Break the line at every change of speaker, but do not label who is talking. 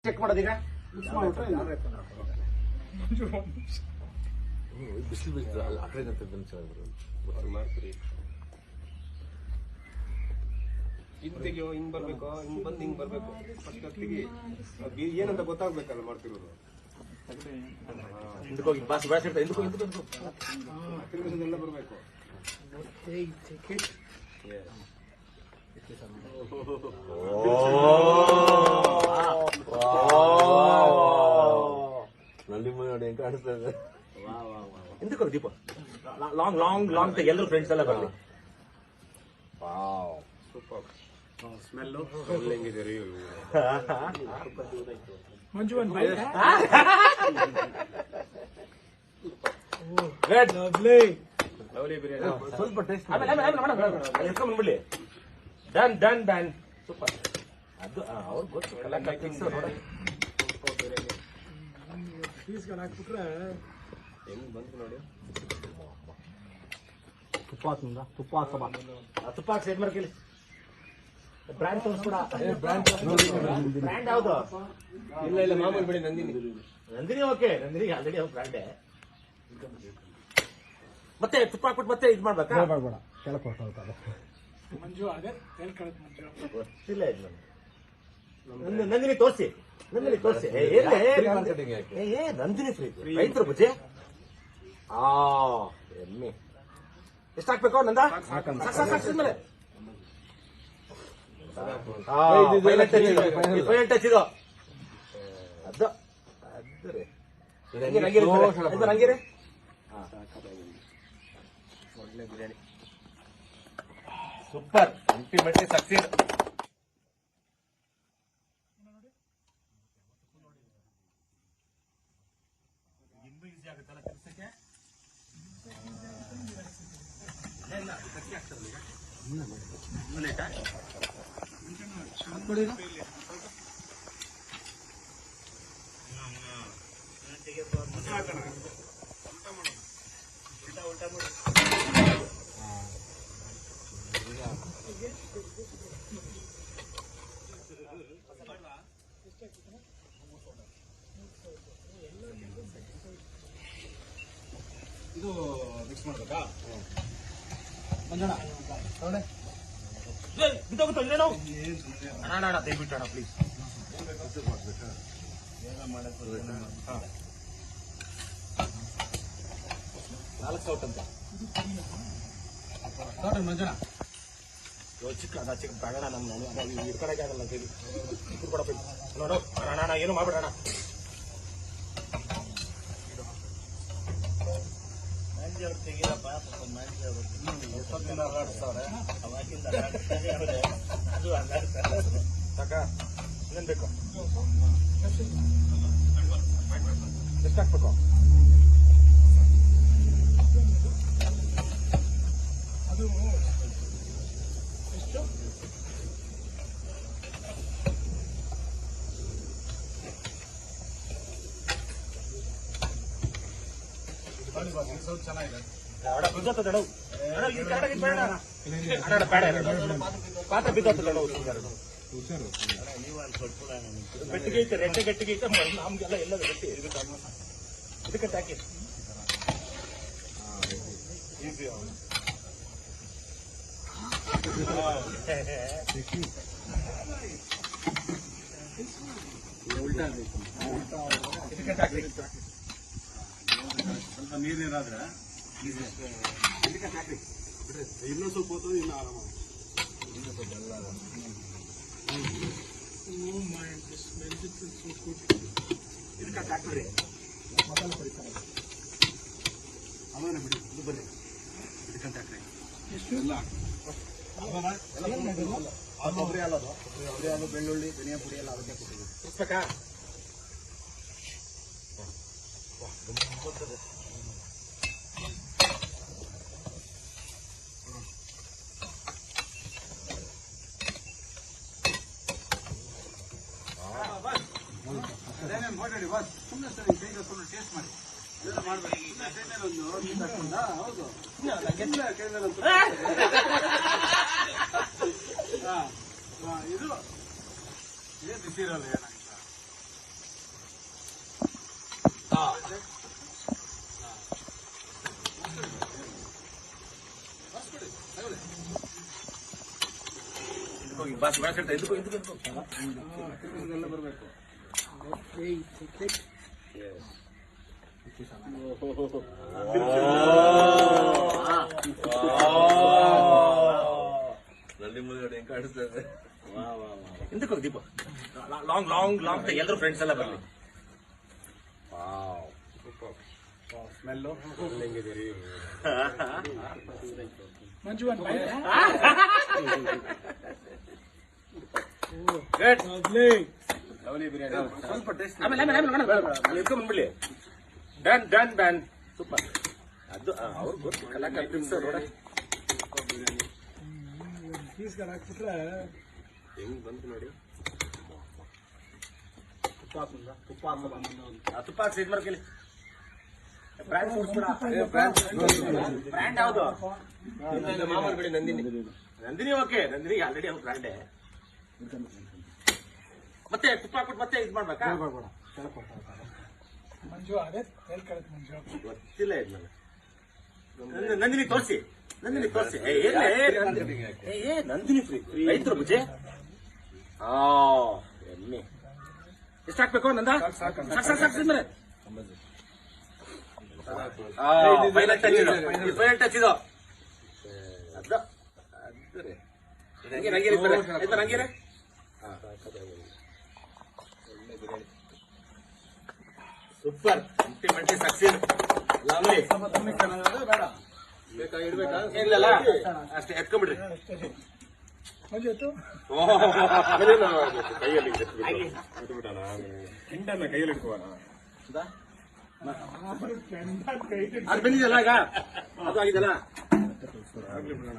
Check ಮಾಡೋದೀಗ
ಬಿಸಿಲು ಬಿಸಿಲು ಆ ಕಡೆ ಮಾಡ್ತೀರಿ
ಹಿಂಗ್ ತೆಗಿಯೋ, ಹಿಂಗ್ ಬರ್ಬೇಕು, ಹಿಂಗ್ ಬಂದ್ ಹಿಂಗ್ ಬರ್ಬೇಕು. ಫಸ್ಟ್ ತೆಗಿ, ಏನಂತ ಗೊತ್ತಾಗ್ಬೇಕಲ್ಲ ಮಾಡ್ತಿರೋದು.
ಹಿಂದಕ್ಕೋಗಿ ಬಾಸ್ ಬೆಳೆಸಿರ್ತಾರೆ, ಹಿಂದಕ್ಕೋಗಿ
ತಿರುಗಿಸೋದೆಲ್ಲ ಬರ್ಬೇಕು.
ನಲ್ಲಿ ನೋಡಿ ಹೆಂಗ್ ಕಾಣಿಸ್ತಾ ಇದೆ.
ಹಿಂದಕ್ಕೋಗಿ ದೀಪ ಲಾಂಗ್ ಲಾಂಗ್ ಲಾಂಗ್ ತೆಗಿ, ಎಲ್ಲರೂ ಫ್ರೆಂಡ್ಸ್ ಎಲ್ಲ ಬರಲಿ.
ಸೂಪರ್ ಸ್ಮೆಲ್ಲು ಹೆಂಗಿದೆ ರೀ
ಮಂಜು ಒಂದು
ಲವ್ಲಿ ಬಿರಿಯಾನಿ.
ಸ್ವಲ್ಪ ಟೇಸ್ಟ್ ಎತ್ಕೊಂಡ್ಬಿಡ್ಲಿ. Done done done super. ಅದು ಅವ್ರು ಗೊತ್ತು
ಪೀಸ್ಗಳು ಹಾಕ್ಬಿಟ್ರೆ
ಹೆಂಗ್ ಬಂತು ನೋಡಿ.
ತುಪ್ಪ ತುಪ್ಪ ಸೈಡ್ ಮಾಡ್ಕೊಳ್ಳಿ. ಬ್ರ್ಯಾಂಡ್ ತೋರಿಸ್ಬಿಡ. ಬ್ರ್ಯಾಂಡ್ ಯಾವ್ದು?
ಇಲ್ಲ ಇಲ್ಲ ಮಾಮೂಲಿ ಬಿಡಿ,
ನಂದಿನಿ ಓಕೆ, ನಂದಿನಿ ಆಲ್ರೆಡಿ ಅವ್ರ ಬ್ರ್ಯಾಂಡೇ. ಮತ್ತೆ ತುಪ್ಪ ಹಾಕ್ಬಿಟ್ಟು ಮತ್ತೆ ಇದು ಮಾಡ್ಬೇಕಾ?
ಮಂಜು ಅದೇ ಹೇಳ್ಕೊಳತ್ ಮಂಜು.
ಇಲ್ಲ ಇದು ನಂದಿನಿ ತೋರಿಸಿ, ನಂದಿನಿ ತೋರಿಸಿ. ನಂದಿನಿ ಫ್ರೀ ರೈತರು ಬುಜ್ಜಿ. ಎಮ್ಮೆ ಎಷ್ಟು ಹಾಕ್ಬೇಕು ನಂದ? ಸಾಕಿದ್ಮೇಲೆ ಫೈನಲ್ ಟಚ್ ಇದು. ಅದು ಹಂಗಿರಿ. ಒಳ್ಳೆ ಬಿರಿಯಾನಿ ಸೂಪರ್, ಅಲ್ಟಿಮೇಟ್ಲಿ ಸಕ್ಸೀಡ್. ಇನ್ನೂ ಈಸಿ ಆಗುತ್ತಲ್ಲ ತಿರ್ಸಕ್ಕೆ.
ಇದು ಮಿಕ್ಸ್ ಮಾಡ್ಬೇಕಾ?
ಮಂಜಣ್ಣ
ಬಿದ್ದೋಗುತ್ತೋ ಇಲ್ಲೇನೋ ಅಣ್ಣ ದಯವಿಟ್ಟು ಅಣ್ಣ ಪ್ಲೀಸ್. ನಾಲ್ಕು ಸೌಟ್ ಅಂತ
ಮಂಜಣ್ಣ
ಚಿಕ್ಕ ಅದ ಚಿಕ್ಕ ಬೇಡ ನಮ್ಮ ಇಟ್ಕೊಳಕ್ಕೆ ಆಗಲ್ಲ ಕೇಳಿ ಕೊಡಪ್ಪ ನೋಡು. ಅಣ್ಣ ಏನು ಮಾಡ್ಬೇಡಣ್ಣ. ತೆಗಿರಪ್ಪ ಸಾಕ ಇನ್ನೇನ್ ಬೇಕು? ಎಷ್ಟು ಹಾಕ್ಬೇಕು?
ಅದು ಎಷ್ಟು ಚೆನ್ನಾಗಿದೆ.
ಪಾತ್ರ ಬಿದ್ದೋಗ್ತದೆ ಗಟ್ಟಿಗೆ ಐತೆ, ರೆಟ್ಟೆ ಗಟ್ಟಿಗೆ ಐತೆ. ನಮ್ಗೆಲ್ಲ ಎಲ್ಲ ಗಟ್ಟಿ ಇದಕ್ಕೆ ಹಾಕಿ
ಸ್ವಲ್ಪ ನೀರಾದ್ರೆ ಇನ್ನೂ ಸ್ವಲ್ಪ ಹೊತ್ತು ಇನ್ನು ಆರಾಮ.
ಇದಕ್ಕೆ ಹಾಕ್ಬಿಡ್ರಿ.
ಮಸಾಲೆ ಪಡಿತಾರೆ
ಅವನೇ ಬಿಡಿ, ಇದು ಬರ್ರಿ ಇದಕ್ಕೆ ಹಾಕ್ರಿ.
ಎಷ್ಟು
ಕೊಬ್ಬರಿ ಹಾಲು, ಬೆಳ್ಳುಳ್ಳಿ, ಧನಿಯಾ ಪುಡಿ ಎಲ್ಲ ಅದಕ್ಕೆ ಕೊಟ್ಟಿದ್ದೀವಿ.
ಇಸ್ಬೇಕಾ?
ಮಾಡಿ ಬಸ್ ಸುಮ್ಮನೆ ಸರಿ ಕೈಗೆ ಸುಮ್ಮನೆ ಟೇಸ್ಟ್ ಮಾಡಿ ಮಾಡಬೇಕು. ಹೌದು ಇದು ಬಿಸಿ ಇರಲ್ಲ ಏನಾಗಿಲ್ಲ.
ಬಾಸ್ ಬೆಳಕಂತ ಇದಕ್ಕೂ
ಇದೆಲ್ಲ ಬರ್ಬೇಕು.
ನಲ್ಲಿ ಮುಂದೆ ಹೆಂಗ್ ಕಾಣಿಸ್ತದೆ.
ಹಿಂದಕ್ಕೆ ಹೋಗಿ ದೀಪ ಲಾಂಗ್ ಲಾಂಗ್ ಲಾಂಗ್ ಎಲ್ಲರೂ ಫ್ರೆಂಡ್ಸ್ ಎಲ್ಲ ಬರಲಿ.
ಸ್ಮೆಲ್ಲು ಹೆಂಗಿದ್ದೀರಿ?
ಮಂಜು ಒಂದು ಬೈ
ಲವ್ಲಿ ಬಿರಿಯಾನಿ ಸ್ವಲ್ಪ ಟೇಸ್ಟ್
ಆಮೇಲೆ ಇಟ್ಕೊಂಡ್ಬಿಡ್ಲಿ. Done done done super. ಅದು ಅವ್ರು ಗೊತ್ತು ಕಲಾಕಾರ ಪ್ರಿನ್ಸ್ ನೋಡ.
ಪೀಸ್ಗಳು ಹಾಕ್ಬಿಟ್ರೆ
ಹೆಂಗ್ ಬಂತು ನೋಡಿ.
ತುಪ್ಪ ಹಾಕಿ ಇದು ಮಾಡ್ಕೊಳ್ಳಿ. ಬ್ರ್ಯಾಂಡ್ ತೋರಿಸ್ಬಿಡ. ಬ್ರ್ಯಾಂಡ್ ಯಾವುದು?
ಮಾಮೂಲಿ ಬಿಡಿ ನಂದಿನಿ.
ನಂದಿನಿ ಓಕೆ. ನಂದಿನಿ ಆಲ್ರೆಡಿ ಅವ್ರ ಬ್ರ್ಯಾಂಡೇ. ಮತ್ತೆ ತುಪ್ಪ ಹಾಕ್ಬಿಟ್ಟು ಮತ್ತೆ ಇದು ಮಾಡ್ಬೇಕಾ?
ಮಂಜು ಅದೇ ಹೇಳ್ಕೊಳತ್ ಮಂಜು.
ಗೊತ್ತಿಲ್ಲ ಇದು ನನಗೆ. ನಂದಿನಿ ತೋರಿಸಿ. ನಂದಿನಿ ತೋರಿಸಿ. ನಂದಿನಿ ಫ್ರೀ ರೈತರು ಬುಜೆ. ಎಮ್ಮೆ ಎಷ್ಟು ಹಾಕ್ಬೇಕು ನಂದ? ಸಾಕು ತಿಂದ್ರೆ ಫೈನಲ್ ಟಚ್ ಇದು. ಫೈನಲ್ ಟಚ್ ಇದು. ಅದು ನಂಗೆ ಸೂಪರ್. Ultimately succeed. ಲವ್ಲಿ.
ಬೇಡ
ಬೇಕಾ ಇಡ್ಬೇಕಾ?
ಇಲ್ಲಲ್ಲ ಅಷ್ಟೇ ಎತ್ಕೊಂಡ್ಬಿಡ್ರಿ.
ಮಂಜು ಎತ್ತು
ಕೈಯಲ್ಲಿ ಹಿಂಡನ್ನ ಕೈಯಲ್ಲಿ ಇಟ್ಕೋಣ.
ಅದು ಬಂದಿದೆಯಲ್ಲ ಈಗ, ಅದು ಆಗಿದೆಲ್ಲ.
ಆಗ್ಲಿ ಬಿಡೋಣ.